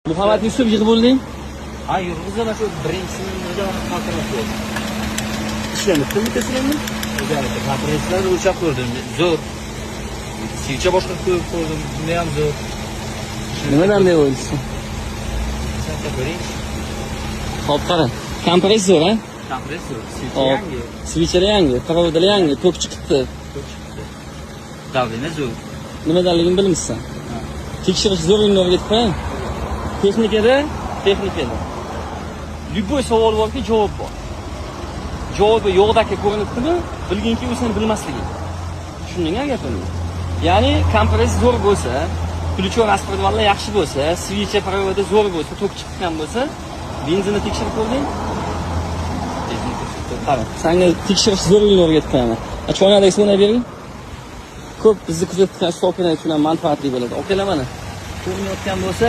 Muhammad Yusuf yig'ib bo'lding? Ha, yurg'izlar shu birinchisini xotirlab qo'ydim. Ishlanibdimi bittasinimi? O'zgardi. Kompresslarni o'lchab ko'rdim. Zo'r. Siycha boshqa ko'rib ko'rdim. Bunda ham zo'r. Nimadan deb o'ylaysiz? Sen ko'ring. Xo'p, qara. Kompressor, ha? Kompressor, siycha Hop. yangi. Switcher yangi, provodlar yangi, tok chiqibdi. Davlina zo'r. Nimadanligini bilmaysan. Tekshirish zo'ringni o'rgatib qo'ying. Texnikada. Любой savol borki, javob bor. Javobi yo'qdagi ko'rinibdimi? Bilginki u seni bilmasligi. Tushundingmi gapimni? Ya'ni kompressor zo'r bo'lsa, ключо распредвалlar yaxshi bo'lsa, switcher provoda zo'r bo'lsa, tok chiqqan bo'lsa, benzinni tekshirib ko'rding? Qara, senga tekshirish zo'rligini o'rgatib qo'yaman. Chornadagi suvni bering. Ko'p bizni kuzatgan stolpinalar uchun ham manfaatli bo'ladi. Okalar mana. Ko'rinayotgan bo'lsa,